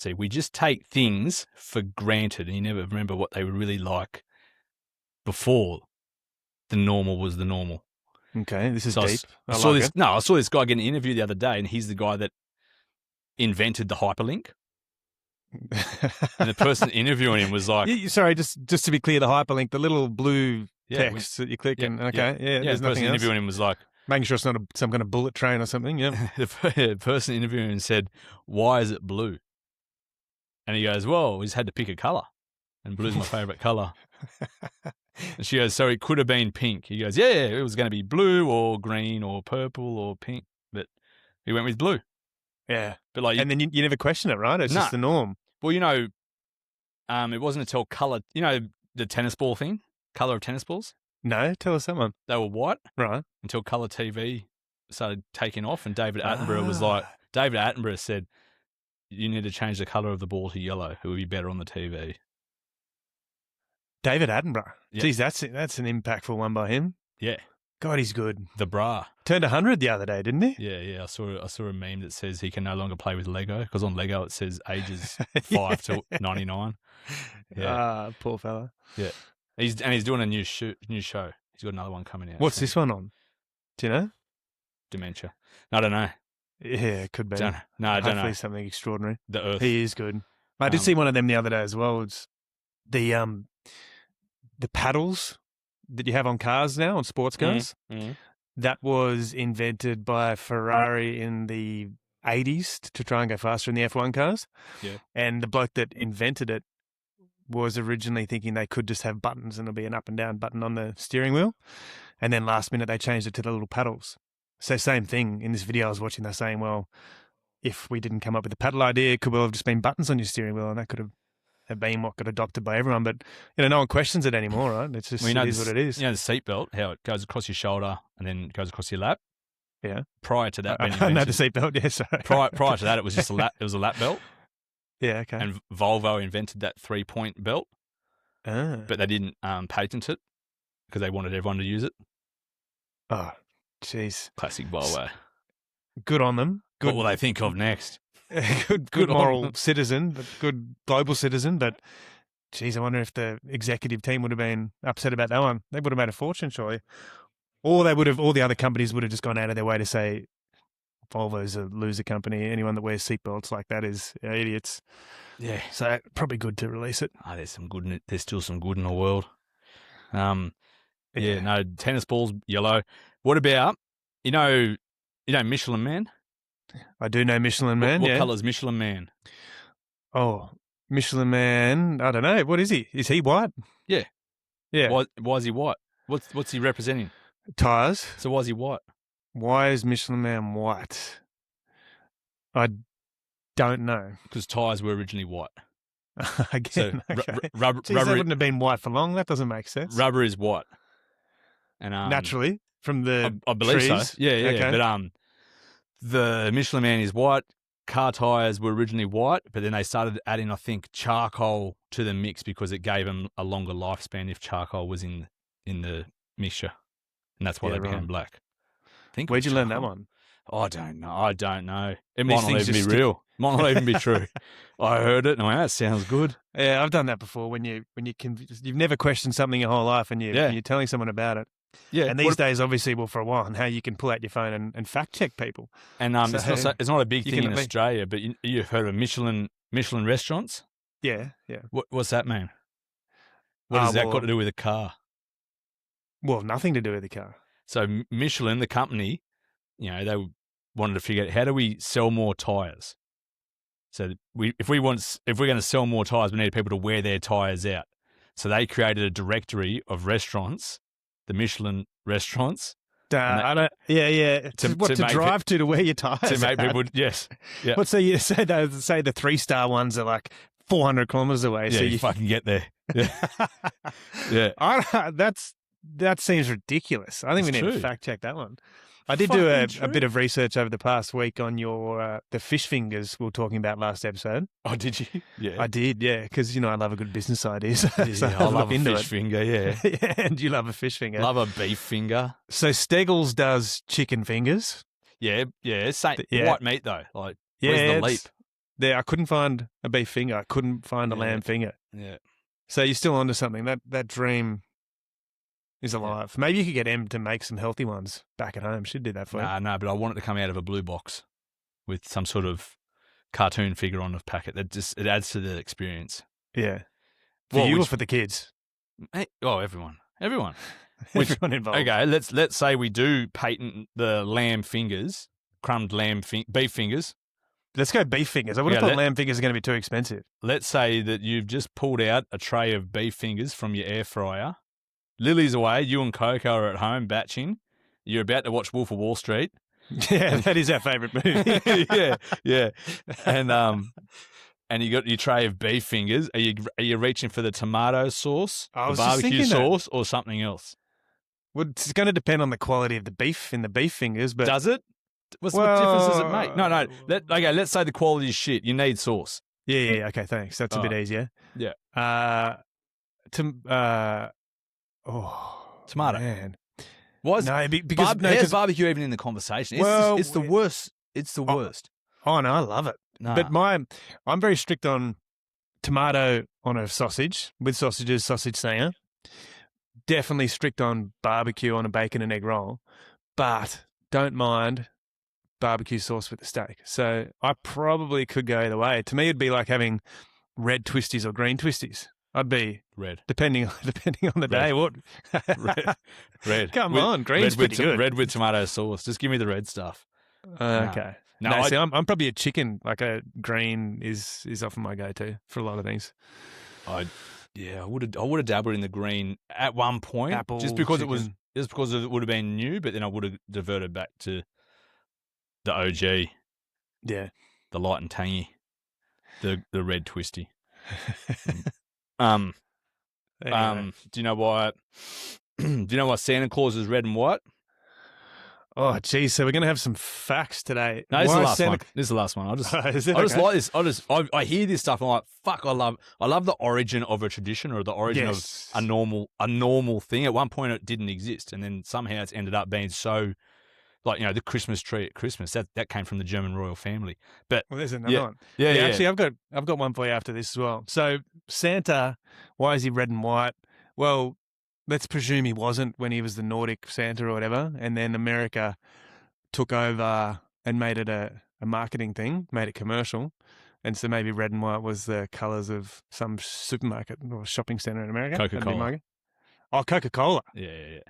See, we just take things for granted and you never remember what they were really like before the normal was the normal. Okay, this is deep. I saw this guy get an interview the other day, and he's the guy that invented the hyperlink. And the person interviewing him was like, sorry, just to be clear, the hyperlink, the little blue text that you click and there's the person nothing else. Interviewing him was like, making sure it's not some kind of bullet train or something. Yeah. The person interviewing him said, "Why is it blue?" And he goes, "Well, we just had to pick a color, and blue's my favorite color." And she goes, "So it could have been pink." He goes, "Yeah, it was going to be blue or green or purple or pink, but we went with blue." Yeah, but like, and then you never question it, right? It's just the norm. Well, it wasn't until color. You know the tennis ball thing, color of tennis balls. No, tell us someone. They were white, right? Until color TV started taking off, and David Attenborough was like, David Attenborough said, "You need to change the color of the ball to yellow. It would be better on the TV." David Attenborough. Yeah. Geez, that's an impactful one by him. Yeah. God, he's good. The bra. Turned 100 the other day, didn't he? Yeah. I saw a meme that says he can no longer play with Lego because on Lego it says ages 5 to 99. Yeah. Poor fella. Yeah. He's doing a new show. He's got another one coming out. What's this one on? Do you know? Dementia. I don't know. Yeah, it could be. I don't know. Hopefully something extraordinary. The Earth. He is good. I did see one of them the other day as well. It's the paddles that you have on cars now, on sports cars. Mm-hmm. That was invented by Ferrari in the 80s to try and go faster in the F1 cars. Yeah. And the bloke that invented it was originally thinking they could just have buttons and it'll be an up and down button on the steering wheel. And then last minute they changed it to the little paddles. So same thing in this video I was watching, they're saying, well, if we didn't come up with the paddle idea, it could well have just been buttons on your steering wheel and that could have been what got adopted by everyone. But, no one questions it anymore, right? It's just, it is what it is. You know the seatbelt, how it goes across your shoulder and then goes across your lap? Yeah. Prior to that being I know the seatbelt, yeah, sorry. Prior to that, it was just it was a lap belt. Yeah, okay. And Volvo invented that 3-point belt, but they didn't patent it because they wanted everyone to use it. Oh, jeez. Classic Volvo. Good on them. Good. What will they think of next? good moral citizen, but good global citizen. But, geez, I wonder if the executive team would have been upset about that one. They would have made a fortune, surely. Or all the other companies would have just gone out of their way to say, Volvo's a loser company. Anyone that wears seatbelts like that is idiots. Yeah. So probably good to release it. Oh, there's some good in it. There's still some good in the world. No, tennis balls, yellow. What about, Michelin Man? I do know Michelin Man, What colour is Michelin Man? Oh, Michelin Man, I don't know. What is he? Is he white? Yeah. Yeah. Why is he white? What's he representing? Tyres. So why is he white? Why is Michelin Man white? I don't know. Because tyres were originally white. Again, so, okay. rubber They wouldn't have been white for long. That doesn't make sense. Rubber is white. And naturally, from the I believe trees. So. Yeah. Okay. But the Michelin Man is white. Car tyres were originally white, but then they started adding, I think, charcoal to the mix because it gave them a longer lifespan if charcoal was in the mixture. And that's why they became black. Where'd you learn that one? I don't know. It might not even be real. Might not even be true. I heard it and I went, that sounds good. Yeah, I've done that before. When you've never questioned something your whole life and you're telling someone about it. Yeah. And these days, obviously, for a while, and how you can pull out your phone and fact check people. And it's not a big thing in Australia, but you've heard of Michelin restaurants? Yeah. What's that mean? What has that got to do with a car? Well, nothing to do with the car. So Michelin, the company, they wanted to figure out how do we sell more tyres. So if we're going to sell more tyres, we need people to wear their tyres out. So they created a directory of restaurants, the Michelin restaurants. To drive to wear your tyres. To make people, yes. Yeah. What, so you say the 3-star ones are like 400 kilometres away. Yeah, so you fucking get there. Yeah. That seems ridiculous. I think we need to fact check that one. I did do a bit of research over the past week on your the fish fingers we were talking about last episode. Oh, did you? Yeah, I did. Yeah, because I love a good business idea. So I love a fish finger. Yeah, yeah, and you love a fish finger. Love a beef finger. So Steggles does chicken fingers. Yeah. White meat though. Like, where's the leap? I couldn't find a beef finger. I couldn't find a Yeah. lamb finger. Yeah. So you're still onto something. That dream is alive. Maybe you could get Em to make some healthy ones back at home. She'd do that for you. No, but I want it to come out of a blue box with some sort of cartoon figure on the packet. It adds to the experience. Yeah. For you or which- for the kids? Hey, everyone. Everyone involved. Okay, let's say we do patent the lamb fingers, crumbed beef fingers. Let's go beef fingers. I would have thought lamb fingers are going to be too expensive. Let's say that you've just pulled out a tray of beef fingers from your air fryer. Lily's away. You and Coco are at home batching. You're about to watch Wolf of Wall Street. Yeah, that is our favourite movie. yeah. And you got your tray of beef fingers. Are you reaching for the tomato sauce, the barbecue sauce, or something else? Well, it's going to depend on the quality of the beef in the beef fingers, but Does it? What difference does it make? No. Let's say the quality is shit. You need sauce. Yeah. Okay, thanks. That's a bit easier. Yeah. Tomato. Man. How's barbecue even in the conversation? It's the worst. It's the worst. Oh no, I love it. Nah. But I'm very strict on tomato on a sausage with sausages, sausage sanger. Definitely strict on barbecue on a bacon and egg roll, but don't mind barbecue sauce with the steak. So I probably could go either way. To me, it'd be like having red twisties or green twisties. I'd be red, depending on the day. What? red. Come on, green's pretty good. Red with tomato sauce. Just give me the red stuff. Okay. No, see, I'm probably a chicken. Like a green is often my go-to for a lot of things. I would have dabbled in the green at one point, Apple, just because chicken. it would have been new. But then I would have diverted back to the OG, yeah, the light and tangy, the red twisty. Anyway. Do you know why? Do you know why Santa Claus is red and white? Oh, geez. So we're going to have some facts today. No, this is the last one. This is the last one. I just like this. I hear this stuff. And I'm like, fuck. I love the origin of a tradition or the origin of a normal thing. At one point, it didn't exist, and then somehow it's ended up being so. Like, the Christmas tree at Christmas, that came from the German royal family. But there's another one. Yeah. Actually, I've got one for you after this as well. So Santa, why is he red and white? Well, let's presume he wasn't when he was the Nordic Santa or whatever, and then America took over and made it a marketing thing, made it commercial. And so maybe red and white was the colours of some supermarket or shopping centre in America. Coca-Cola. Oh, Coca-Cola. Yeah.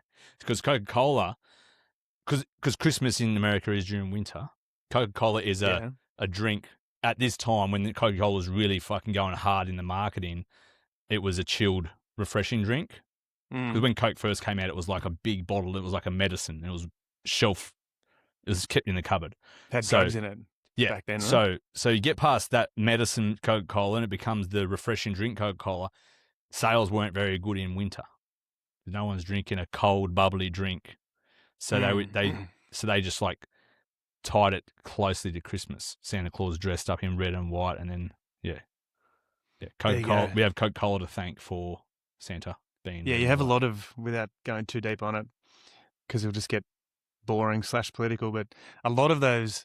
Because Coca-Cola, because Christmas in America is during winter, Coca-Cola is a drink. At this time, when Coca-Cola was really fucking going hard in the marketing, it was a chilled, refreshing drink. Because when Coke first came out, it was like a big bottle. It was like a medicine. It was it was kept in the cupboard. Had drugs in it back then, right? So you get past that medicine Coca-Cola and it becomes the refreshing drink Coca-Cola. Sales weren't very good in winter. No one's drinking a cold, bubbly drink. So they just like tied it closely to Christmas. Santa Claus dressed up in red and white, and then Coca-Cola. We have Coca-Cola to thank for Santa being. Yeah, you have a lot of, without going too deep on it, because it'll just get boring / political. But a lot of the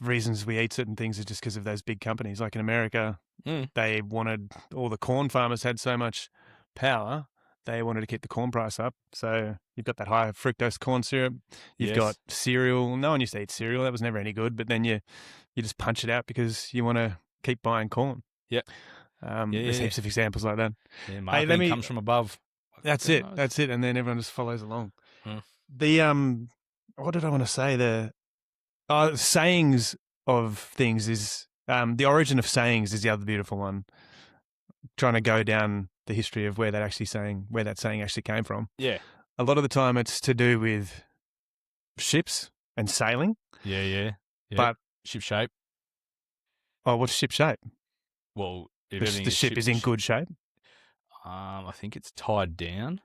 reasons we eat certain things is just because of those big companies. Like in America, they wanted, all the corn farmers had so much power. They wanted to keep the corn price up. So you've got that high fructose corn syrup. You've got cereal. No one used to eat cereal. That was never any good. But then you just punch it out because you want to keep buying corn. Yeah. There's heaps of examples like that. Yeah, marketing comes from above. That's it. And then everyone just follows along. The what did I want to say? The sayings of things is the origin of sayings is the other beautiful one. Trying to go down the history of where that saying actually came from. Yeah. A lot of the time it's to do with ships and sailing. Yeah. But ship shape. Oh, what's ship shape? Well, if the ship is in good shape. I think it's tied down.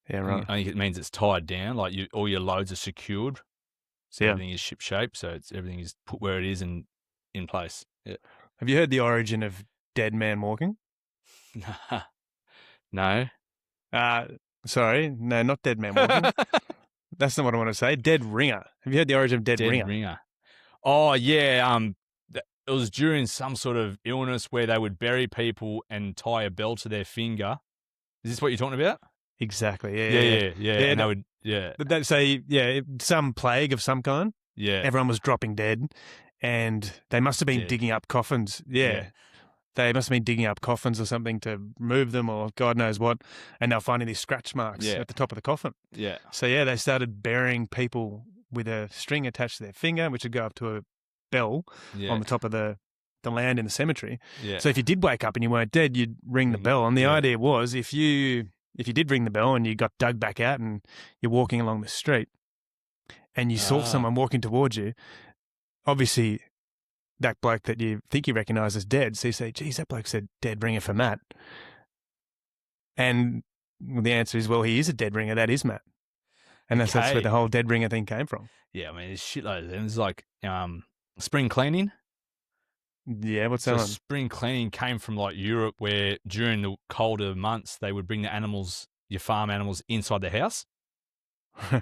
Yeah, right. I think it means it's tied down. Like all your loads are secured. So everything is ship shape. So everything is put where it is and in place. Yeah. Have you heard the origin of dead man walking? No. Sorry. No, not dead man walking. That's not what I want to say. Dead ringer. Have you heard the origin of dead ringer? Oh yeah, it was during some sort of illness where they would bury people and tie a bell to their finger. Is this what you're talking about? Exactly. Yeah. Yeah, And they would, yeah, That say, some plague of some kind. yeah. Everyone was dropping dead, and they must have been Dead. digging up coffins. Yeah. They must have been digging up coffins or something to move them, or God knows what. And they're finding these scratch marks Yeah. at the top of the coffin. Yeah. So they started burying people with a string attached to their finger, which would go up to a bell on the top of the land in the cemetery. Yeah. So if you did wake up and you weren't dead, you'd ring the bell. And the idea was if you did ring the bell and you got dug back out and you're walking along the street and you saw someone walking towards you, obviously that bloke that you think you recognise as dead, so you say, geez, that bloke said dead ringer for Matt. And the answer is, well, he is a dead ringer. That is Matt. And that's where the whole dead ringer thing came from. Yeah, I mean, there's shitloads of them. There's like spring cleaning. Yeah, what's that one? Spring cleaning came from like Europe, where during the colder months they would bring the animals, your farm animals, inside the house.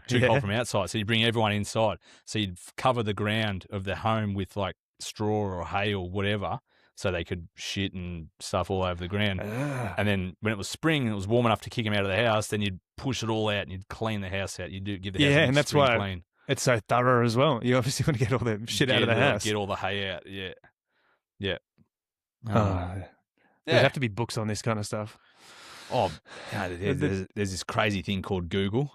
Too cold from outside, so you bring everyone inside. So you'd cover the ground of their home with like straw or hay or whatever, so they could shit and stuff all over the ground. And then when it was spring and it was warm enough to kick them out of the house, then you'd push it all out and you'd clean the house out. You'd give the house and that's why clean. It's so thorough as well. You obviously want to get all the shit out of the house. Get all the hay out. Yeah. There'd have to be books on this kind of stuff. Oh, there's this crazy thing called Google.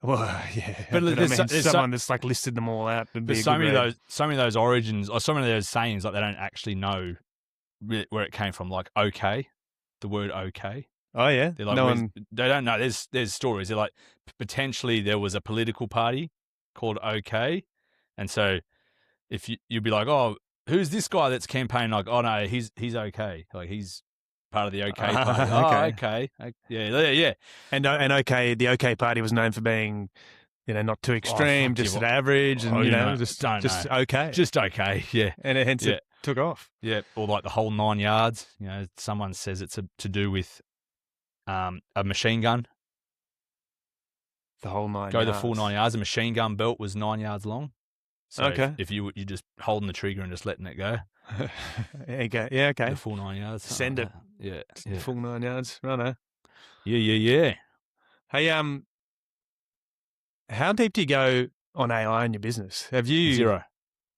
Well, yeah, but there's someone that's like listed them all out. There's so many of those origins, or so many of those sayings, like they don't actually know where it came from. Like okay, the word okay. Oh yeah, they're like they don't know. There's stories. They're like potentially there was a political party called OK, and so if you'd be like, oh, who's this guy that's campaigning? Like, oh no, he's okay. Like he's part of the OK party. Okay. Oh, okay. Yeah. And OK, the OK party was known for being, not too extreme, just at average, and just okay. Just okay, yeah. And hence it took off. Yeah, or like the whole 9 yards. Someone says it's to do with a machine gun. The whole 9 yards. Go the full 9 yards. A machine gun belt was 9 yards long. So okay. if you just holding the trigger and just letting it go. Okay. Yeah, okay. The full 9 yards. Send it. Yeah. Full 9 yards. Righto. Yeah. Hey, how deep do you go on AI in your business? Have you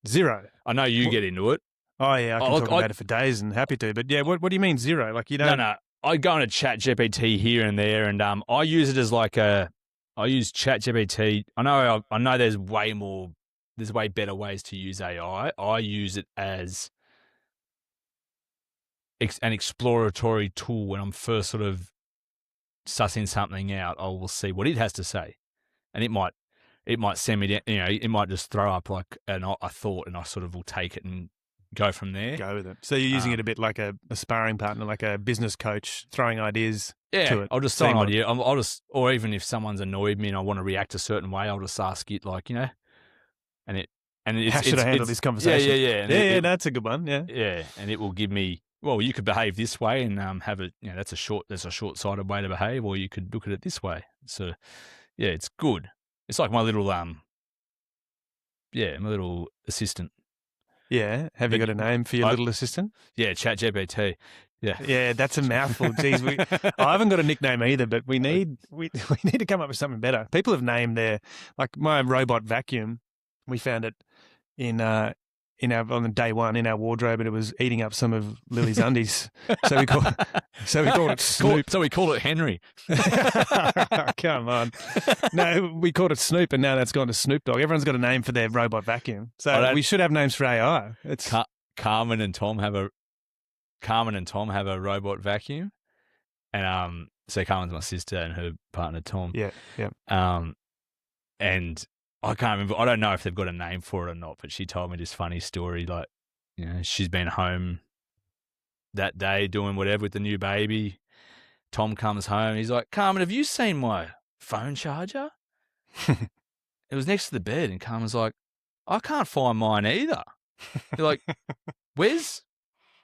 Zero. I know you get into it. Oh yeah, I can talk about it for days and happy to. But yeah, what do you mean zero? Like you don't? No. I go into Chat GPT here and there, and I use it as I use Chat GPT. I know there's way better ways to use AI. I use it as an exploratory tool when I'm first sort of sussing something out. I will see what it has to say, and it might send me down. It might just throw up like a thought, and I sort of will take it and go from there. Go with it. So you're using it a bit like a sparring partner, like a business coach, throwing ideas to it. I'll just throw an idea. Or even if someone's annoyed me and I want to react a certain way, I'll just ask it how should I handle this conversation? Yeah. That's a good one. Yeah. Yeah, and it will give me, well, you could behave this way and have it. That's a short-sighted way to behave, or you could look at it this way. So, yeah, it's good. It's like my little assistant. Yeah. Have you got a name for your little assistant? Yeah, ChatGPT. Yeah. Yeah, that's a mouthful. Geez, I haven't got a nickname either, but we need to come up with something better. People have named like my robot vacuum. We found it on the day one in our wardrobe, and it was eating up some of Lily's undies. So we called it Snoop. So we called it Henry. Come on. No, we called it Snoop, and now that's gone to Snoop Dogg. Everyone's got a name for their robot vacuum. So we should have names for AI. It's Carmen and Tom have a robot vacuum, and so Carmen's my sister and her partner Tom. Yeah. And I can't remember. I don't know if they've got a name for it or not, but she told me this funny story. Like, she's been home that day doing whatever with the new baby. Tom comes home. He's like, Carmen, have you seen my phone charger? It was next to the bed. And Carmen's like, I can't find mine either. They're like, where's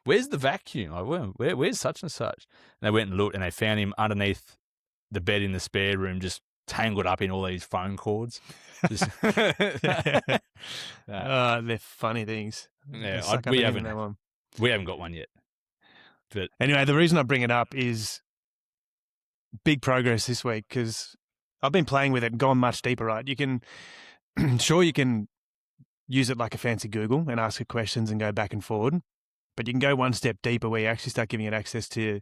the vacuum? Like, where's such and such? And they went and looked, and they found him underneath the bed in the spare room, just tangled up in all these phone cords. Just, They're funny things. yeah, Suck up we anything they want. haven't got one yet. But Anyway, the reason I bring it up is big progress this week because I've been playing with it and gone much deeper, right? You can, sure, you can use it like a fancy Google and ask it questions and go back and forward, but you can go one step deeper where you actually start giving it access to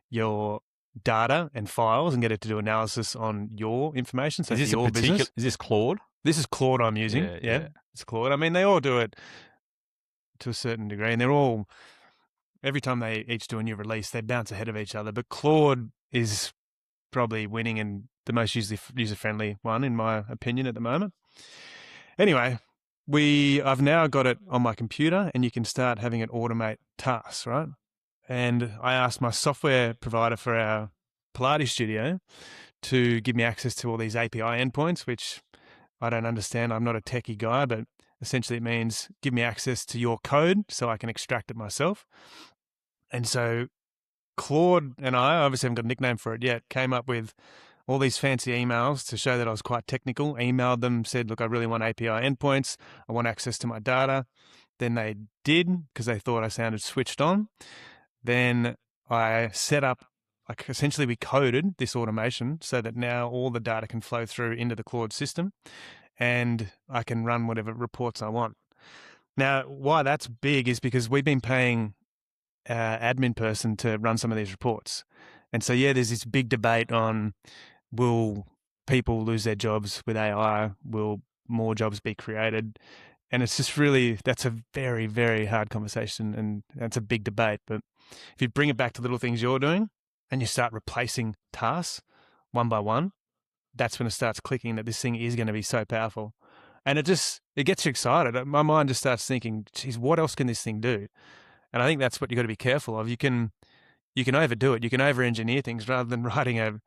your data and files and get it to do analysis on your information. So is this your business. Is this Claude? This is Claude I'm using. Yeah, it's Claude. I mean, they all do it to a certain degree, and they're all, every time they each do a new release, they bounce ahead of each other. But Claude is probably winning and the most user-friendly one, in my opinion, at the moment. Anyway, I've now got it on my computer, and you can start having it automate tasks, right? And I asked my software provider for our Pilates studio to give me access to all these API endpoints, which I don't understand. I'm not a techie guy, but essentially it means give me access to your code so I can extract it myself. And so Claude and I obviously haven't got a nickname for it yet, came up with all these fancy emails to show that I was quite technical, emailed them, said, look, I really want API endpoints. I want access to my data. Then they did because they thought I sounded switched on. Then I set up, like essentially we coded this automation so that now all the data can flow through into the Claude system and I can run whatever reports I want. Now, why that's big is because we've been paying admin person to run some of these reports. And so, yeah, there's this big debate on will people lose their jobs with AI? Will more jobs be created? And it's just really, that's a very, very hard conversation and that's a big debate. But if you bring it back to little things you're doing and you start replacing tasks one by one, that's when it starts clicking that this thing is going to be so powerful. And it gets you excited. My mind just starts thinking, geez, what else can this thing do? And I think that's what you've got to be careful of. You can overdo it. You can over-engineer things rather than writing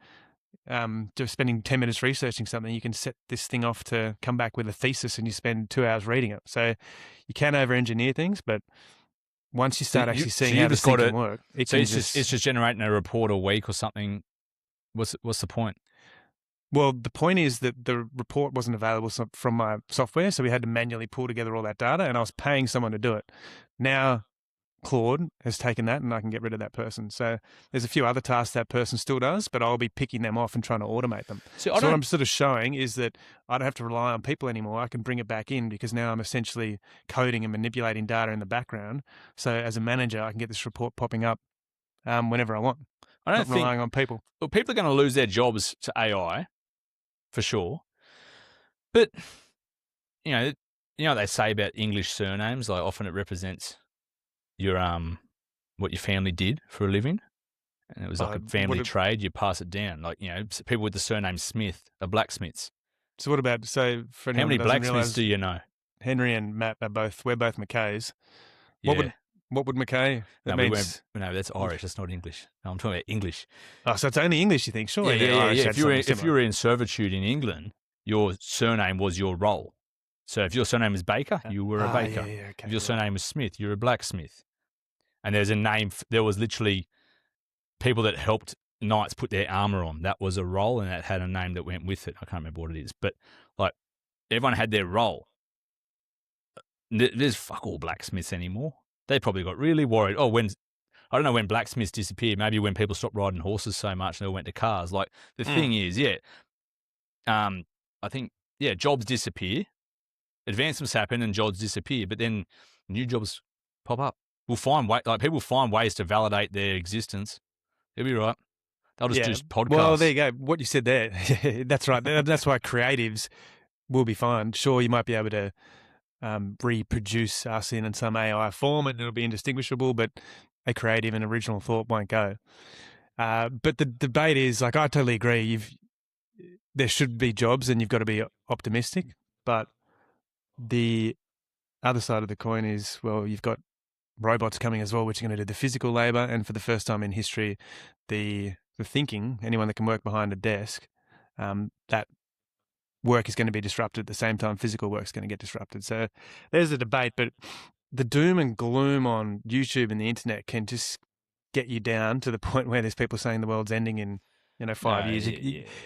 just spending 10 minutes researching something. You can set this thing off to come back with a thesis and you spend 2 hours reading it. So you can over-engineer things, but once you start actually seeing how this thing can work, it's just generating a report a week or something. What's the point? Well, the point is that the report wasn't available from my software, so we had to manually pull together all that data, and I was paying someone to do it. Now, Claude has taken that, and I can get rid of that person. So there's a few other tasks that person still does, but I'll be picking them off and trying to automate them. So what I'm sort of showing is that I don't have to rely on people anymore. I can bring it back in because now I'm essentially coding and manipulating data in the background. So as a manager, I can get this report popping up whenever I want. I don't think relying on people. Well, people are going to lose their jobs to AI. For sure. But, you know what they say about English surnames? Like often it represents your what your family did for a living. And it was like a family trade. You pass it down. Like, people with the surname Smith are blacksmiths. So what about, so for how many blacksmiths do you know? Henry and Matt we're both McKays. Yeah. What would McKay? No, that's Irish. That's not English. No, I'm talking about English. Oh, so it's only English, you think? Sure. Yeah. If you were in servitude in England, your surname was your role. So if your surname was Baker, you were a baker. Okay, if your surname was Smith, you're a blacksmith. And there's a name. There was literally people that helped knights put their armor on. That was a role, and that had a name that went with it. I can't remember what it is, but like everyone had their role. There's fuck all blacksmiths anymore. They probably got really worried. I don't know when blacksmiths disappeared. Maybe when people stopped riding horses so much and they went to cars. Like the thing is, I think, jobs disappear, advancements happen and jobs disappear, but then new jobs pop up. People find ways to validate their existence. They'll be right. They'll just do podcasts. Well, there you go. What you said there, that's right. That's why creatives will be fine. Sure, you might be able to reproduce us in some AI form and it'll be indistinguishable, but a creative and original thought won't go. But the debate is, like, I totally agree. There should be jobs and you've got to be optimistic, but the other side of the coin is, well, you've got robots coming as well, which are going to do the physical labor. And for the first time in history, the thinking, anyone that can work behind a desk, that work is going to be disrupted at the same time physical work is going to get disrupted. So there's a debate, but the doom and gloom on YouTube and the internet can just get you down to the point where there's people saying the world's ending in 5 years.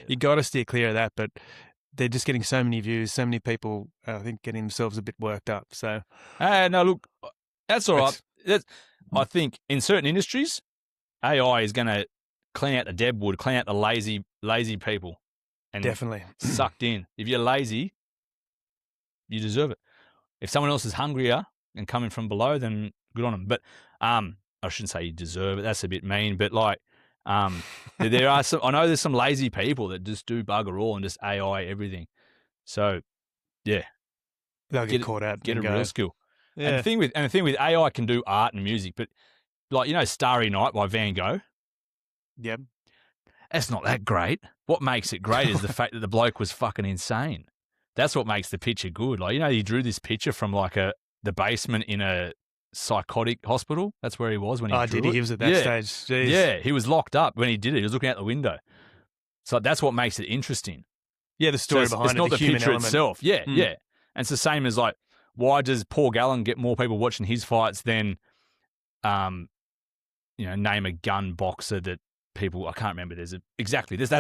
You got to steer clear of that, but they're just getting so many views, so many people, I think, getting themselves a bit worked up. So, no, look, that's all right. I think in certain industries, AI is going to clean out the deadwood, clean out the lazy people, and definitely sucked in. If you're lazy, you deserve it. If someone else is hungrier and coming from below, then good on them. But I shouldn't say you deserve it. That's a bit mean. But like, there are some. I know there's some lazy people that just do bugger all and just AI everything. So, yeah, they'll get caught out. Get a real skill. Yeah. And the thing with AI can do art and music, but like Starry Night by Van Gogh. Yep. That's not that great. What makes it great is the fact that the bloke was fucking insane. That's what makes the picture good. Like, he drew this picture from like the basement in a psychotic hospital. That's where he was when he drew it. He was at that stage. Jeez. Yeah, he was locked up when he did it. He was looking out the window. So that's what makes it interesting. Yeah, the story behind it. It's not the human picture element. itself. Yeah, yeah. And it's the same as like, why does Paul Gallen get more people watching his fights than, name a gun boxer that people, I can't remember. That's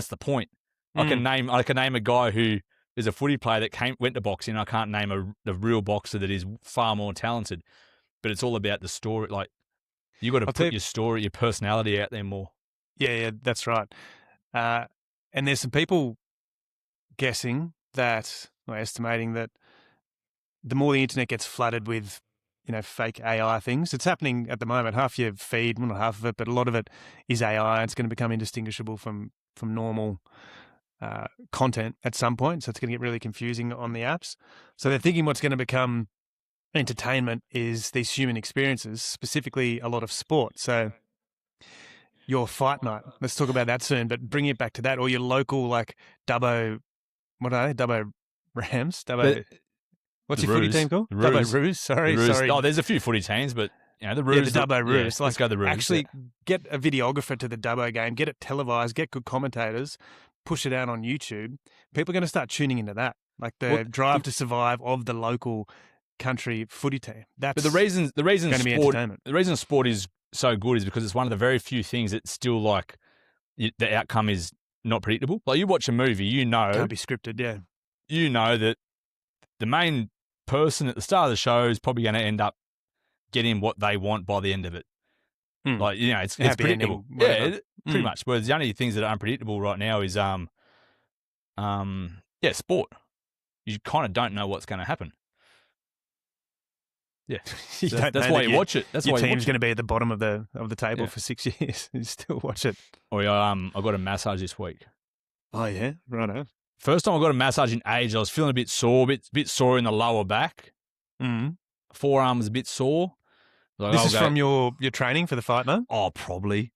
the point. I can name a guy who is a footy player that went to boxing. I can't name the real boxer that is far more talented, but it's all about the story. Like, you got to put your story, your personality out there more. Yeah, that's right. And there's some people guessing that, or estimating that, the more the internet gets flooded with, fake AI things, it's happening at the moment. Half your feed, well, not half of it, but a lot of it is AI. It's going to become indistinguishable from normal content at some point. So it's going to get really confusing on the apps. So they're thinking what's going to become entertainment is these human experiences, specifically a lot of sport. So your fight night, let's talk about that soon, but bring it back to that, or your local, like, Dubbo, what are they? Dubbo Rams? What's your footy team called? Dubbo Ruse. Sorry. Oh, there's a few footy teams, but the Ruse. Yeah, the Dubbo Ruse. Let's go the Ruse. Actually, get a videographer to the Dubbo game, get it televised, get good commentators, push it out on YouTube. People are going to start tuning into that, like the drive to survive of the local country footy team. But the reason going to be entertainment. The reason sport is so good is because it's one of the very few things that still, like, the outcome is not predictable. Like, you watch a movie, can't be scripted. Yeah, you know that the main person at the start of the show is probably going to end up getting what they want by the end of it. Like, it's predictable. Ending, pretty much. Whereas the only things that are unpredictable right now is sport. You kind of don't know what's going to happen. Yeah, that's why you watch it. That's your why team's going to be at the bottom of the table for 6 years. You still watch it. Oh yeah, I got a massage this week. Oh yeah, righto. First time I got a massage in age, I was feeling a bit sore, bit sore in the lower back. Forearm was a bit sore. Like, this is from your training for the fight, no? Oh, probably.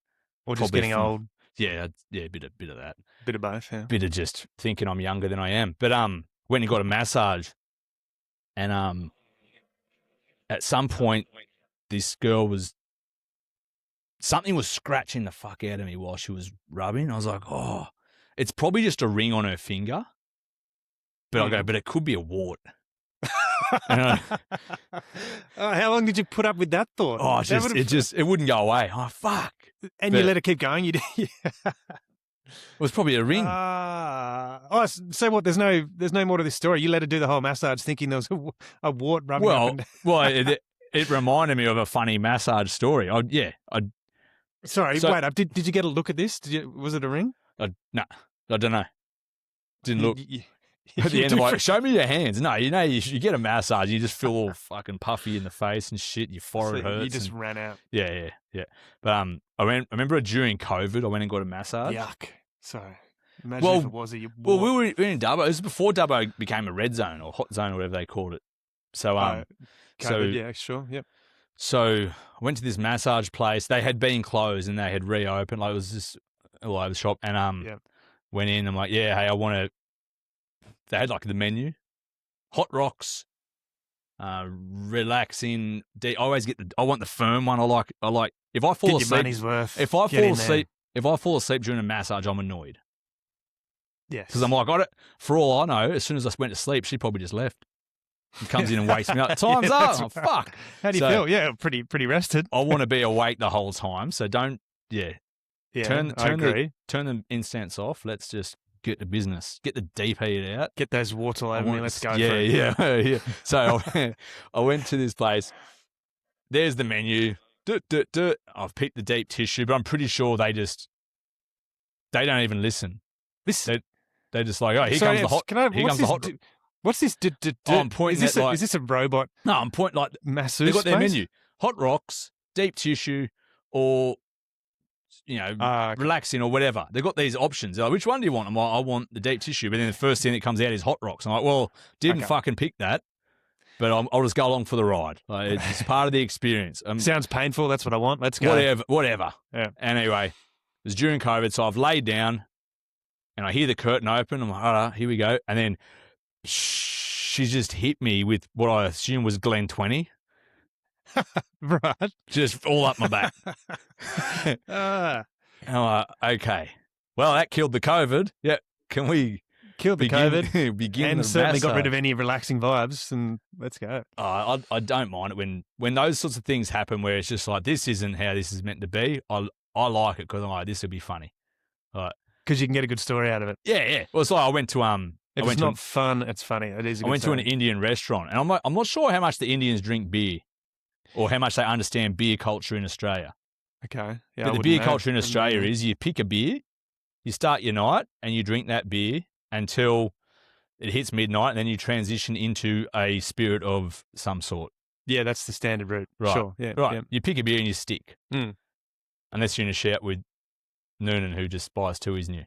Or just getting old. Yeah, a bit of that. Bit of both. Yeah. Bit of just thinking I'm younger than I am. But went and got a massage, and at some point, this girl something was scratching the fuck out of me while she was rubbing. I was like, oh, it's probably just a ring on her finger. But I go, but it could be a wart. How long did you put up with that thought? Oh, it wouldn't go away. Oh, fuck. And you let it keep going? You did. It was probably a ring. So what? There's no more to this story. You let her do the whole massage thinking there was a wart rubbing up. It reminded me of a funny massage story. Sorry, wait up. Did you get a look at this? Was it a ring? No, I don't know. Didn't look. At the end, I'm like, show me your hands. No, you get a massage, you just feel all fucking puffy in the face and shit. Your forehead hurts. You just ran out. Yeah. But I remember during COVID, I went and got a massage. Yuck. Sorry. Imagine if it was we were in Dubbo. It was before Dubbo became a red zone or hot zone or whatever they called it. So COVID, yeah, sure, yep. So I went to this massage place. They had been closed and they had reopened. Like, it was just all over the shop. And went in. I'm like, yeah, hey, I want to. They had like the menu, hot rocks, relaxing. I always I want the firm one. I like if I fall asleep. Your money's worth. If I fall asleep during a massage, I'm annoyed. Yes, because I'm like, for all I know, as soon as I went to sleep, she probably just left. And comes in and wakes me up. Time's up. Oh, fuck. How do you feel? Yeah, pretty rested. I want to be awake the whole time. So don't. Yeah. Yeah, I agree. Turn the incense off. Let's just get to business. Get the deep heat out. Get those warts all over me. Let's go. Yeah, yeah, yeah. So I went to this place. There's the menu. I've picked the deep tissue, but I'm pretty sure they don't even listen. They're just like, oh, here comes the hot. What's this? I'm pointing is this a robot? No, I'm pointing like masseuse. They've got their menu: hot rocks, deep tissue, or relaxing or whatever. They've got these options. They're like, which one do you want? I'm like, I want the deep tissue. But then the first thing that comes out is hot rocks. I'm like, well, didn't fucking pick that. But I'll just go along for the ride. Like, it's part of the experience. Sounds painful. That's what I want. Let's go. Whatever. Yeah. Anyway, it was during COVID, so I've laid down and I hear the curtain open. I'm like, all right, here we go. And then she just hit me with what I assume was Glen 20. Right. Just all up my back. And I'm like, okay. Well, that killed the COVID. Yeah. Can we kill the COVID? Begin and the certainly massage. got rid of any relaxing vibes, and let's go. I don't mind it when those sorts of things happen where it's just like, this isn't how this is meant to be. I like it because I'm like, this would be funny. Because you can get a good story out of it. Yeah. Well, it's like I went to If it's not fun, it's funny. It is. I went to an Indian restaurant, and I'm not sure how much the Indians drink beer, or how much they understand beer culture in Australia. Okay. Yeah. But the beer culture in Australia is you pick a beer, you start your night, and you drink that beer until it hits midnight, and then you transition into a spirit of some sort. Yeah, that's the standard route. Right. Sure. Yeah. Right. Yeah. You pick a beer and you stick. Unless you're in a shout with Noonan, who just buys two is new.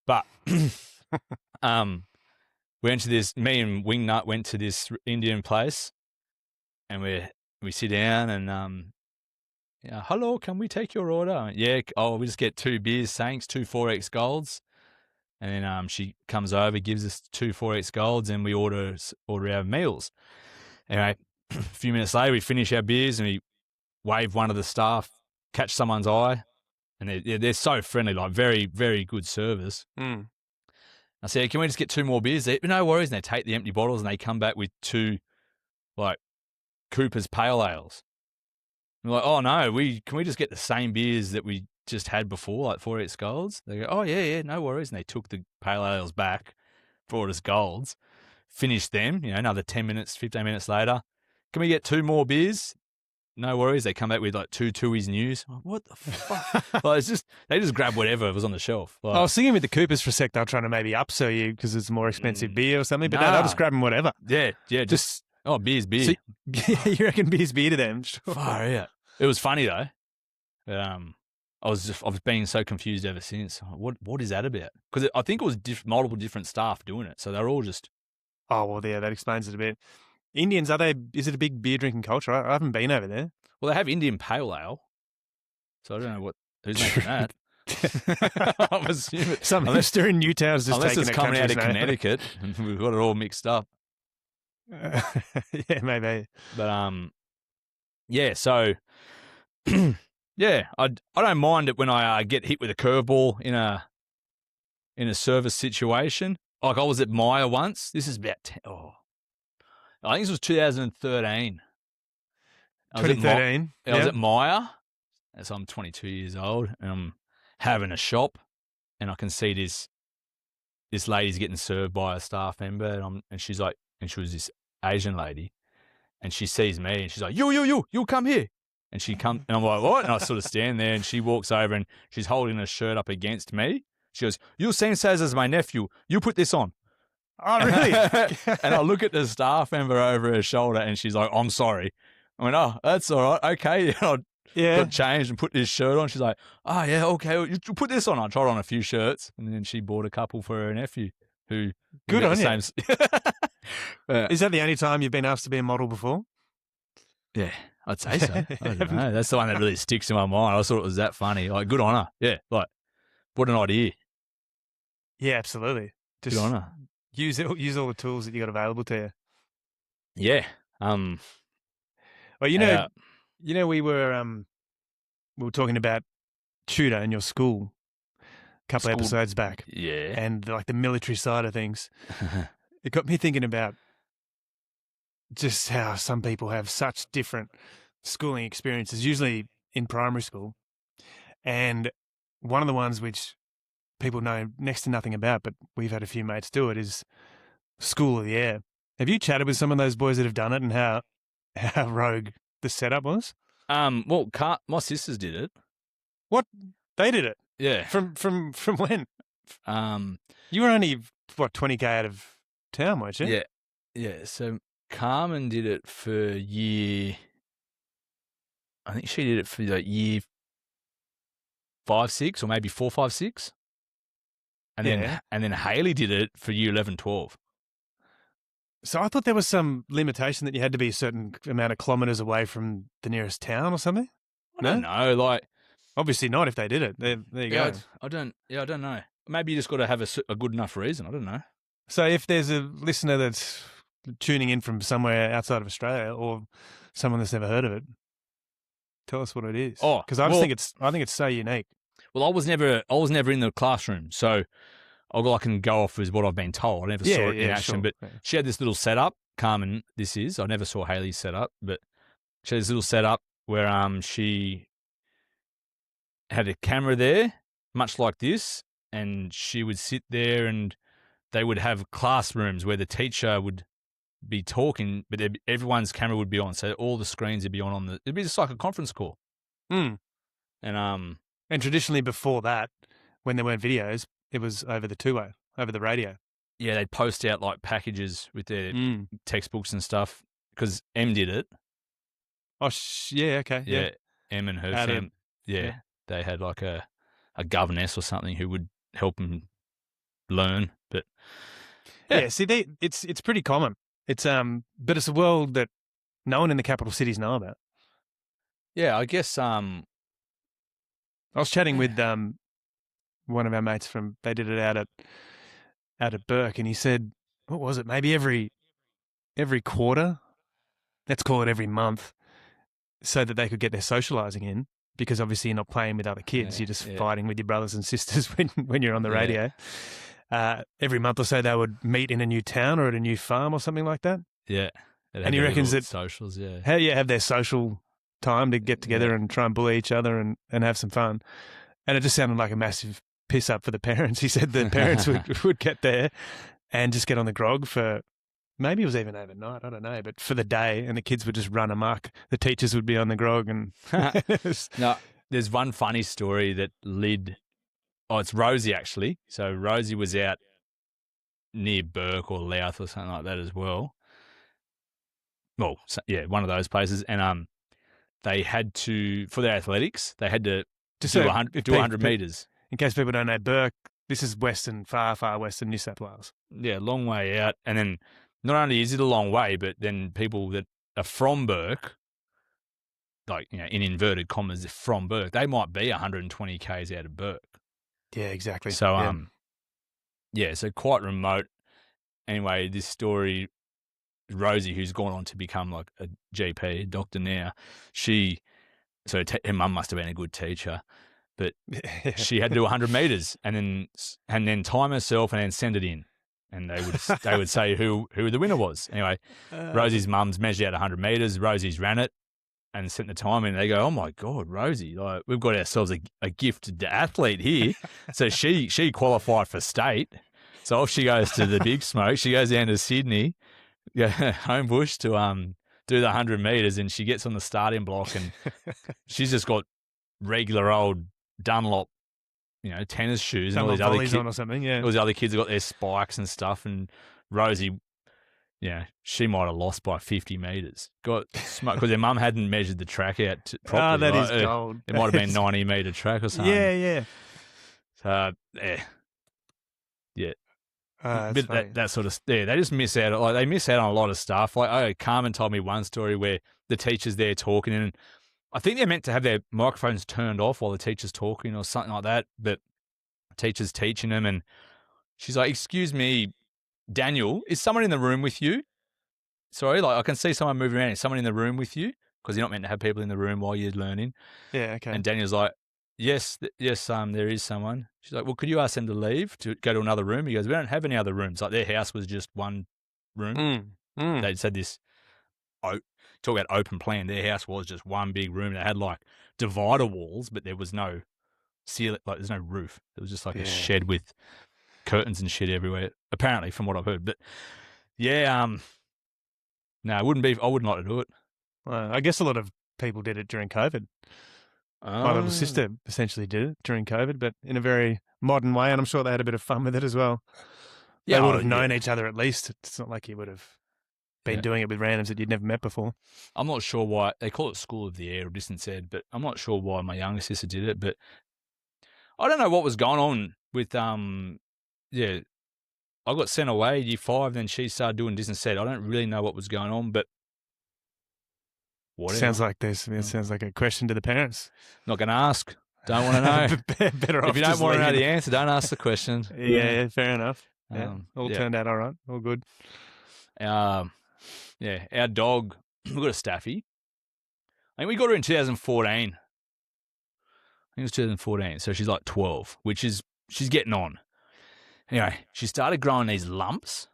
But we went to this, me and Wingnut went to this Indian place, and we sit down and hello, can we take your order? Yeah, we just get 2 beers, thanks, 2 4X golds. And then she comes over, gives us 2 4X golds, and we order our meals. Anyway, a few minutes later, we finish our beers and we wave one of the staff, catch someone's eye, and they're so friendly, like very, very good service. I said, can we just get 2 more beers? No worries. And they take the empty bottles and they come back with 2 like Cooper's Pale Ales. And we're like, oh no, can we just get the same beers that we just had before, like 4X golds? They go, oh yeah, no worries. And they took the Pale Ales back, brought us golds, finished them, another 10 minutes, 15 minutes later. Can we get 2 more beers? No worries. They come back with like 2 Tooheys News. Like, what the fuck? Like, they just grab whatever was on the shelf. Like, I was thinking with the Coopers for a sec, they're trying to maybe upsell you because it's a more expensive beer or something, but no, they'll just grab them whatever. Yeah, just beer's beer. So, you reckon beer's beer to them? Sure. Far out. It was funny though. I've been so confused ever since. What is that about? Because I think it was multiple different staff doing it, so they're all just. Oh well, yeah, that explains it a bit. Indians, is it a big beer drinking culture? I haven't been over there. Well, they have Indian Pale Ale, so I don't know who's making that. I'm assuming some hipster in Newtown's just unless taking it's coming out of Connecticut, and we've got it all mixed up. Yeah, maybe. But yeah. So yeah, I don't mind it when I get hit with a curveball in a service situation. Like I was at Myer once. This is about I think this was 2013. 2013. I was at Myer, as I'm 22 years old, and I'm having a shop, and I can see this lady's getting served by a staff member, and she's like, and she was this Asian lady, and she sees me, and she's like, you come here, and she comes, and I'm like, what? And I sort of stand there, and she walks over, and she's holding her shirt up against me. She goes, you same size as my nephew. You put this on. Oh, really? And I look at the staff member over her shoulder, and she's like, I'm sorry. I went, oh, that's all right. Okay. And I got changed and put this shirt on. She's like, oh, yeah, okay. Well, you put this on. I tried on a few shirts, and then she bought a couple for her nephew who. Good on you. Is that the only time you've been asked to be a model before? Yeah, I'd say so. I don't know. That's the one that really sticks in my mind. I thought it was that funny. Like, good on her. Yeah, like, what an idea. Yeah, absolutely. Just good on her. Use all the tools that you got available to you. Yeah. Well, we were talking about tutor in your school a couple of episodes back. Yeah. And like the military side of things. It got me thinking about just how some people have such different schooling experiences, usually in primary school. And one of the ones which people know next to nothing about, but we've had a few mates do it, is School of the Air. Have you chatted with some of those boys that have done it and how rogue the setup was? Well, my sisters did it. What? They did it? Yeah. From when? You were only, 20K out of town, weren't you? Yeah. Yeah. So Carmen did it for I think she did it for like year 5, 6, or maybe 4, 5, 6. And then Haley did it for year 11, 12. So I thought there was some limitation that you had to be a certain amount of kilometres away from the nearest town or something. I don't know. Like, obviously not if they did it. There you go. I don't know. Maybe you just got to have a good enough reason. I don't know. So if there's a listener that's tuning in from somewhere outside of Australia or someone that's never heard of it, tell us what it is. Oh, because I think it's so unique. Well, I was never in the classroom, so all I can go off is what I've been told. I never saw it in action, but she had this little setup. Carmen, this is. I never saw Haley's setup, but she had this little setup where she had a camera there, much like this, and she would sit there and they would have classrooms where the teacher would be talking, but everyone's camera would be on, so all the screens would be on it'd be just like a conference call. Mm. And traditionally before that, when there weren't videos, it was over the two-way, over the radio. Yeah, they'd post out like packages with their textbooks and stuff because M did it. Oh, yeah, okay. Yeah, M and her family. Yeah, they had like a governess or something who would help them learn. But yeah see, it's pretty common. It's but it's a world that no one in the capital cities know about. Yeah, I guess. I was chatting with one of our mates they did it out at Bourke, and he said, what was it? Maybe every quarter, let's call it every month, so that they could get their socialising in, because obviously you're not playing with other kids, you're just fighting with your brothers and sisters when you're on the radio. Every month or so they would meet in a new town or at a new farm or something like that. Yeah. And he reckons that socials, have their social time to get together and try and bully each other and have some fun. And it just sounded like a massive piss up for the parents. He said the parents would get there and just get on the grog for, maybe it was even overnight, I don't know, but for the day, and the kids would just run amok. The teachers would be on the grog. And no, there's one funny story that it's Rosie actually. So Rosie was out near Bourke or Louth or something like that as well. Well, yeah, one of those places. And they had to, for their athletics, they had to do 100 metres. In case people don't know, Bourke, this is far, far western New South Wales. Yeah, long way out. And then not only is it a long way, but then people that are from Bourke, like, in inverted commas, from Bourke, they might be 120 k's out of Bourke. Yeah, exactly. So, so quite remote. Anyway, this story, Rosie, who's gone on to become like a GP, a doctor now, her mum must have been a good teacher. But she had to do 100 metres and then time herself and then send it in, and they would say who the winner was. Anyway, Rosie's mum's measured out 100 metres. Rosie's ran it and sent the time in. And they go, "Oh my God, Rosie! Like, we've got ourselves a gifted athlete here." So she qualified for state. So off she goes to the big smoke. She goes down to Sydney, Homebush to do the 100 metres, and she gets on the starting block, and she's just got regular old Dunlop, tennis shoes, and all these other kids on or something. Yeah, all these other kids have got their spikes and stuff. And Rosie, she might have lost by 50 metres. Got smoked because their mum hadn't measured the track out properly. Oh, that is gold. It might have been 90-metre track or something. Yeah. So that sort of they just miss out. Like, they miss out on a lot of stuff. Like, Carmen told me one story where the teacher's there talking, and I think they're meant to have their microphones turned off while the teacher's talking or something like that, but the teacher's teaching them, and she's like, "Excuse me, Daniel, is someone in the room with you? Sorry, like, I can see someone moving around. Is someone in the room with you?" Because you're not meant to have people in the room while you're learning. Yeah, okay. And Daniel's like, yes, there is someone. She's like, "Well, could you ask them to leave to go to another room?" He goes, "We don't have any other rooms. Like, their house was just one room." They just had this, talk about open plan. Their house was just one big room. They had like divider walls, but there was no ceiling, like there's no roof. It was just like Yeah. a shed with curtains and shit everywhere. Apparently, from what I've heard. But yeah, no, it wouldn't be. I wouldn't like to do it. Well, I guess a lot of people did it during COVID. My little sister essentially did it during COVID, but in a very modern way, and I'm sure they had a bit of fun with it as well. Yeah, They would have known each other at least. It's not like you would have been doing it with randoms that you'd never met before. I'm not sure why they call it School of the Air or Distance Ed, but I'm not sure why my younger sister did it. But I don't know what was going on with yeah. I got sent away year 5, then she started doing distance ed. I don't really know what was going on, but whatever. Sounds like it sounds like a question to the parents. Not going to ask. Don't want to know. Better off If you don't just want to know leaving. the answer, don't ask the question. Yeah, fair enough. Yeah, all yeah. turned out all right. All good. Yeah, our dog, we got a staffy. I think we got her in 2014. I think it was 2014. So she's like 12, she's getting on. Anyway, she started growing these lumps.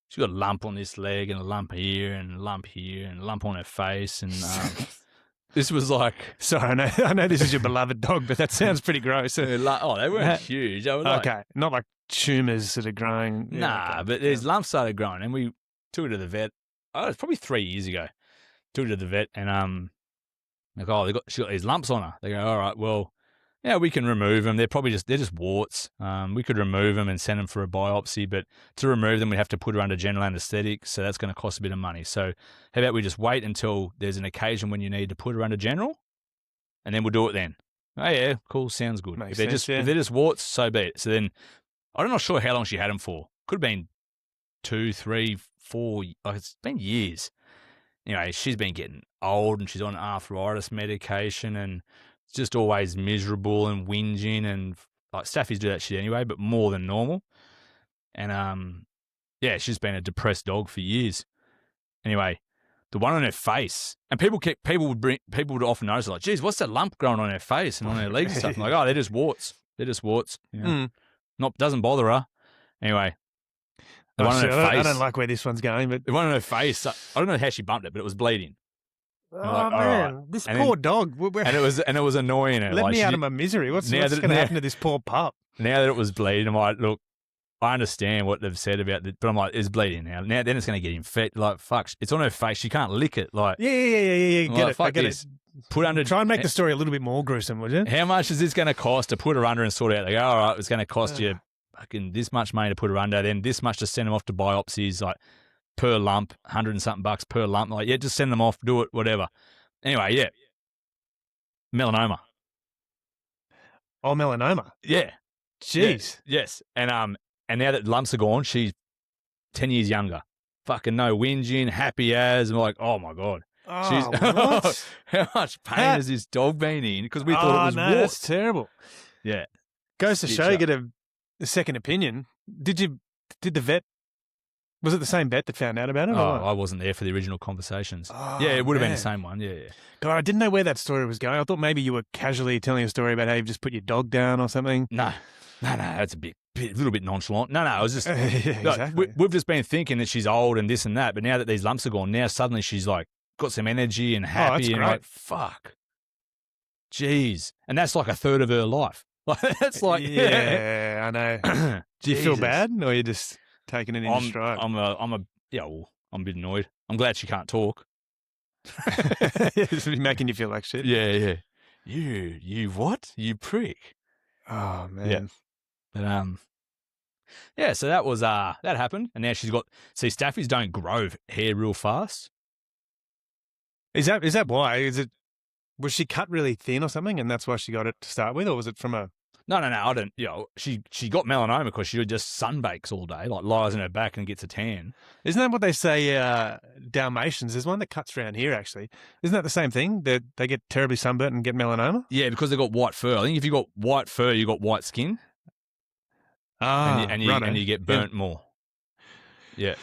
She got a lump on this leg and a lump here and a lump here and a lump on her face. And this was like... Sorry, I know this is your beloved dog, but that sounds pretty gross. they weren't huge. They were like, okay, not like tumours that are growing. Nah, but these lumps started growing and we took her to the vet. Oh, it's probably 3 years ago. Took her to the vet and like, she got these lumps on her. They go, all right, well, yeah, we can remove them. They're just warts. We could remove them and send them for a biopsy, but to remove them, we have to put her under general anaesthetic, so that's going to cost a bit of money. So how about we just wait until there's an occasion when you need to put her under general, and then we'll do it then. Oh yeah, cool, sounds good. Makes If sense, they're just warts, so be it. So then, I'm not sure how long she had them for. Could have been 2, 3, 4. Like it's been years. Anyway, she's been getting old and she's on arthritis medication and just always miserable and whinging and like staffies do that shit anyway, but more than normal. And yeah, she's been a depressed dog for years. Anyway, the one on her face, and people would often notice like, geez, what's that lump growing on her face and on her legs and stuff? I'm like, oh, they're just warts. They're just warts. You know? Doesn't bother her. Anyway. The one on her face. I don't like where this one's going, but the one on her face, I don't know how she bumped it, but it was bleeding. Oh like, man, right. this And poor dog. And it was annoying her. Let like, me out of my misery. What's going to happen to this poor pup? Now that it was bleeding, I'm like, look, I understand what they've said about it, but I'm like, it's bleeding now. Now then it's going to get infected. Like, fuck, it's on her face. She can't lick it. Like, yeah. Like, fuck this. Put under. Try and make the story a little bit more gruesome, would you? How much is this going to cost to put her under and sort it out? They go, all right, it's going to cost you fucking this much money to put her under, then this much to send them off to biopsies, like per lump, $100 and something per lump. Like, yeah, just send them off, do it, whatever. Anyway, yeah, melanoma. Oh, melanoma. Yeah, jeez. Yeah. Yes, and now that lumps are gone, she's 10 years younger. Fucking no whinging, happy as. I'm like, oh my god. Oh, what? How much pain has this dog been in? Because we thought it was warts. That's terrible. Yeah. Goes to show you get a second opinion. Did the vet, was it the same vet that found out about it? Oh, I wasn't there for the original conversations. Oh, yeah, it would have been man. the same one. Yeah. God, I didn't know where that story was going. I thought maybe you were casually telling a story about how you've just put your dog down or something. No, that's a little bit nonchalant. No, I was just, yeah, exactly. we've just been thinking that she's old and this and that, but now that these lumps are gone, now suddenly she's like, got some energy and happy that's and great. like, fuck. Jeez. And that's like a third of her life. Like, that's like, yeah, I know. Do you feel Jesus. bad or are you just taking it in stride? I'm a bit annoyed. I'm glad she can't talk. It's making you feel like shit. Yeah. You what? You prick. Oh, man. Yeah. But, yeah, so that was, that happened. And now she's got, see, staffies don't grow hair real fast. Is that why? Was she cut really thin or something and that's why she got it to start with? Or was it from a... No, I don't, she got melanoma because she just sunbakes all day, like lies on her back and gets a tan. Isn't that what they say, Dalmatians? There's one that cuts around here, actually. Isn't that the same thing? They get terribly sunburnt and get melanoma? Yeah, because they've got white fur. I think if you got white fur, you got white skin. And you get burnt more. Yeah.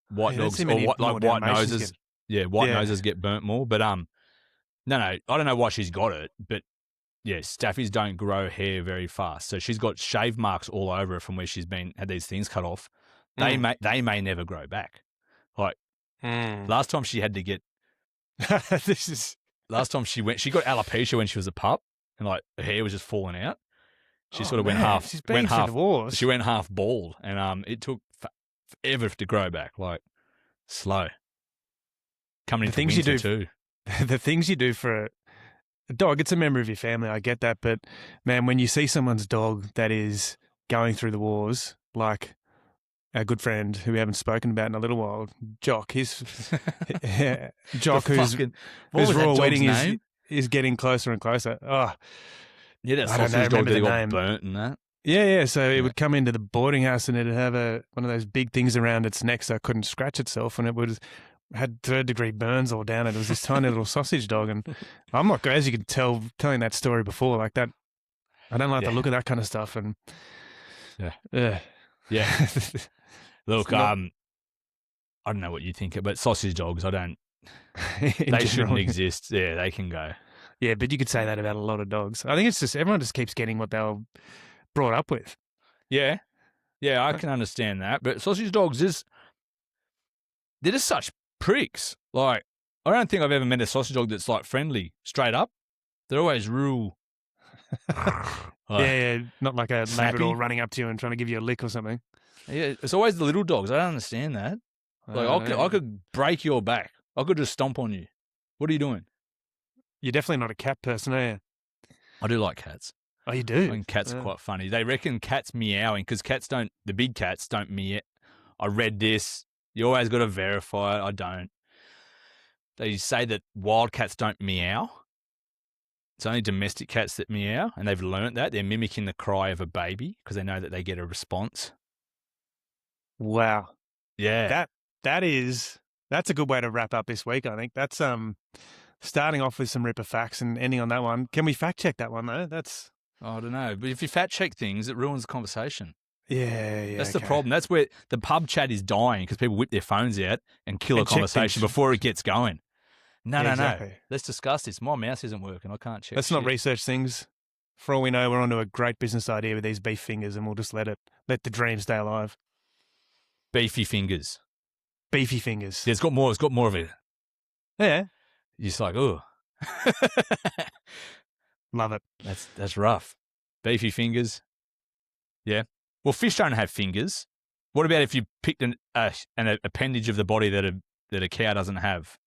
White dogs or white noses. White noses get burnt more. But no, I don't know why she's got it, but yeah, staffies don't grow hair very fast. So she's got shave marks all over her from where she's had these things cut off. They may never grow back. Like last time she had to get last time she got alopecia when she was a pup. and like her hair was just falling out. She Oh, sort of went man, half. she's been through the wars. She went half bald, and it took forever to grow back. Like slow. Coming into things you winter do- too. The things you do for a dog, it's a member of your family. I get that. But, man, when you see someone's dog that is going through the wars, like our good friend who we haven't spoken about in a little while, Jock, Jock, whose royal wedding is getting closer and closer. Oh, yeah, that I don't know, sausage dog remember that the got name. burnt and that. Yeah. So it would come into the boarding house and it'd have one of those big things around its neck so it couldn't scratch itself, and it had 3rd-degree burns all down it. It was this tiny little sausage dog, and I'm not, as you can tell, telling that story before like that. I don't like the look of that kind of stuff, and yeah. Look, not- I don't know what you think, but sausage dogs, in they general. shouldn't exist. Yeah, they can go. Yeah, but you could say that about a lot of dogs. I think it's just everyone just keeps getting what they were brought up with. Yeah, I can understand that. But sausage dogs they're just such pricks. Like, I don't think I've ever met a sausage dog that's like friendly, straight up. They're always real. Yeah, not like a Snappy. Labrador running up to you and trying to give you a lick or something. Yeah, it's always the little dogs. I don't understand that. Like, I could break your back. I could just stomp on you. What are you doing? You're definitely not a cat person, are you? I do like cats. Oh, you do? I think cats are quite funny. They reckon cats meowing because the big cats don't meow. I read this. You always got to verify it. I don't. They say that wild cats don't meow. It's only domestic cats that meow, and they've learnt that. They're mimicking the cry of a baby because they know that they get a response. Wow. Yeah. That's a good way to wrap up this week, I think. That's starting off with some ripper facts and ending on that one. Can we fact check that one though? I don't know. But if you fact check things, it ruins the conversation. Yeah. That's the problem. That's where the pub chat is dying because people whip their phones out and kill a conversation before it gets going. No. Exactly. Let's discuss this. My mouse isn't working. I can't check. Let's not research things. For all we know, we're onto a great business idea with these beef fingers, and we'll just let the dream stay alive. Beefy fingers. Beefy fingers. Yeah, it's got more of it. Yeah. You're just like, oh. Love it. That's rough. Beefy fingers. Yeah. Well, fish don't have fingers. What about if you picked an appendage of the body that a cow doesn't have?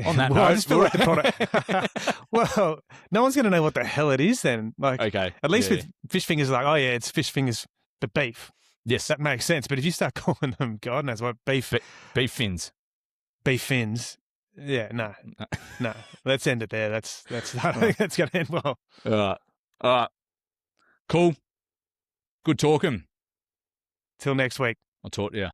On that well, I note, just feel like the product. Well, no one's going to know what the hell it is then. Like, okay. At least with fish fingers, like, oh yeah, it's fish fingers, but beef. Yes, that makes sense. But if you start calling them, God knows what, beef fins, beef fins. Yeah, no. Let's end it there. That's. I don't think that's going to end well. All right. Cool. Good talking. Till next week. I'll talk to you.